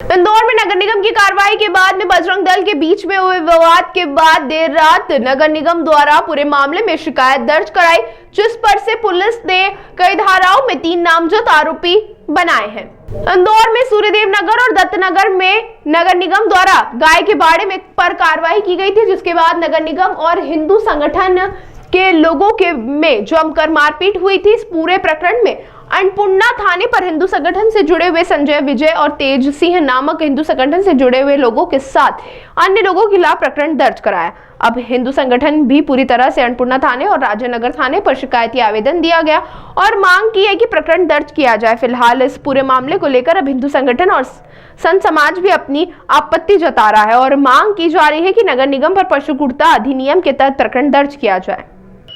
इंदौर में नगर निगम की कार्रवाई के बाद में बजरंग दल के बीच में हुए विवाद के बाद देर रात नगर निगम द्वारा पूरे मामले में शिकायत दर्ज कराई, जिस पर से पुलिस ने कई धाराओं में 3 नामजद आरोपी बनाए हैं। इंदौर में सूर्यदेव नगर और दत्तनगर में नगर निगम द्वारा गाय के बाड़े में पर कार्रवाई की गई थी, जिसके बाद नगर निगम और हिंदू संगठन के लोगों के में जमकर मारपीट हुई थी। इस पूरे प्रकरण में अन्नपूर्णा थाने पर हिंदू संगठन से जुड़े हुए संजय विजय और तेज सिंह नामक हिंदू संगठन से जुड़े हुए लोगों के साथ अन्य लोगों के खिलाफ प्रकरण दर्ज कराया। अब हिंदू संगठन भी पूरी तरह से अन्नपूर्णा थाने और राजेनगर थाने पर शिकायती आवेदन दिया गया और मांग की है कि प्रकरण दर्ज किया जाए। फिलहाल इस पूरे मामले को लेकर अब हिंदू संगठन और संत समाज भी अपनी आपत्ति जता रहा है और मांग की जा रही है कि नगर निगम पर पशु क्रूरता अधिनियम के तहत प्रकरण दर्ज किया जाए।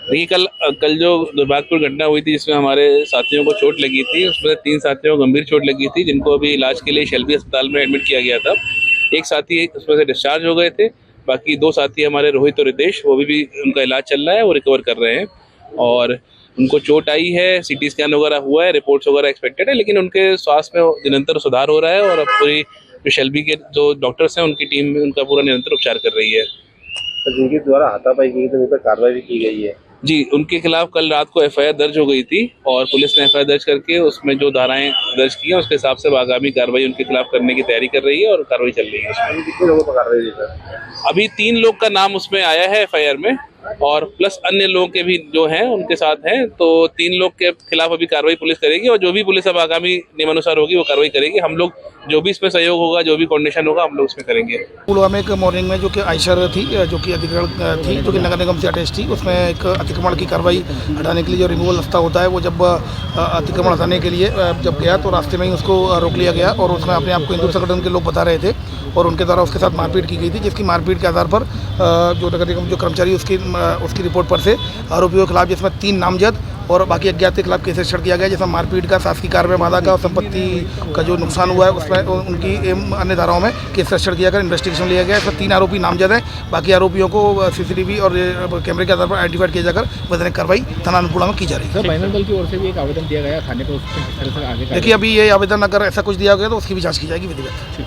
देखिए, कल जो दुर्भाग्यपूर्ण घटना हुई थी जिसमें हमारे साथियों को चोट लगी थी, उसमें 3 साथियों को गंभीर चोट लगी थी, जिनको अभी इलाज के लिए शेल्बी अस्पताल में एडमिट किया गया था। एक साथी उसमें से डिस्चार्ज हो गए थे, बाकी 2 साथी हमारे रोहित और रितेश, वो भी उनका इलाज चल रहा है, वो रिकवर कर रहे हैं और उनको चोट आई है, CT स्कैन वगैरह हुआ है, रिपोर्ट्स वगैरह एक्सपेक्टेड है, लेकिन उनके स्वास्थ्य में निरंतर सुधार हो रहा है और अब पूरी जो शेल्बी के जो डॉक्टर्स हैं उनकी टीम उनका पूरा निरंतर उपचार कर रही है। तो जिनके द्वारा हाथापाई की गई तो उन पर कार्रवाई भी की गई है जी, उनके खिलाफ कल रात को FIR दर्ज हो गई थी और पुलिस ने FIR दर्ज करके उसमें जो धाराएं दर्ज की हैं उसके हिसाब से आगामी कार्रवाई उनके खिलाफ करने की तैयारी कर रही है और कार्रवाई चल रही है। अभी कितने लोगों पर कार्रवाई हुई सर? अभी 3 लोग का नाम उसमें आया है FIR में और प्लस अन्य लोगों के भी जो हैं उनके साथ हैं, तो 3 लोग के खिलाफ अभी कार्रवाई पुलिस करेगी और जो भी पुलिस अब आगामी नियमानुसार होगी वो कार्रवाई करेगी। हम लोग जो भी इसमें सहयोग होगा, जो भी कोऑर्डिनेशन होगा, हम लोग इसमें करेंगे। पुलवामा एक मॉर्निंग में जो कि आयशर थी, जो कि अधिग्रहण थी, जो कि नगर निगम से अटैच थी, उसमें एक अतिक्रमण की कार्रवाई हटाने के लिए जो रिमूवल रास्ता होता है, वो जब अतिक्रमण हटाने के लिए जब गया तो रास्ते में ही उसको रोक लिया गया और उसमें अपने आप को हिंदू संगठन के लोग बता रहे थे और उनके द्वारा उसके साथ मारपीट की गई थी, जिसकी मारपीट के आधार पर जो नगर निगम जो कर्मचारी उसकी रिपोर्ट पर से आरोपियों के खिलाफ जिसमें 3 नामजद और बाकी अज्ञात के खिलाफ केस रजिस्टर किया गया, जिसमें मारपीट का, शासकीय कार्य बाधा का और संपत्ति का जो नुकसान हुआ है उसमें उनकी अन्य धाराओं में केस रजिस्टर किया गया, इन्वेस्टिगेशन लिया गया। इसमें 3 आरोपी नामजद हैं, बाकी आरोपियों को CCTV और कैमरे के आधार पर आइडेंटिफाइड किया जाकर वैधानिक कार्रवाई थाना अन्नपूर्णा में की जा रही है। फाइनल दल की ओर से भी एक आवेदन दिया गया थाने पर, देखिए अभी ये आवेदन अगर ऐसा कुछ दिया गया तो उसकी भी जाँच की जाएगी विधिवत।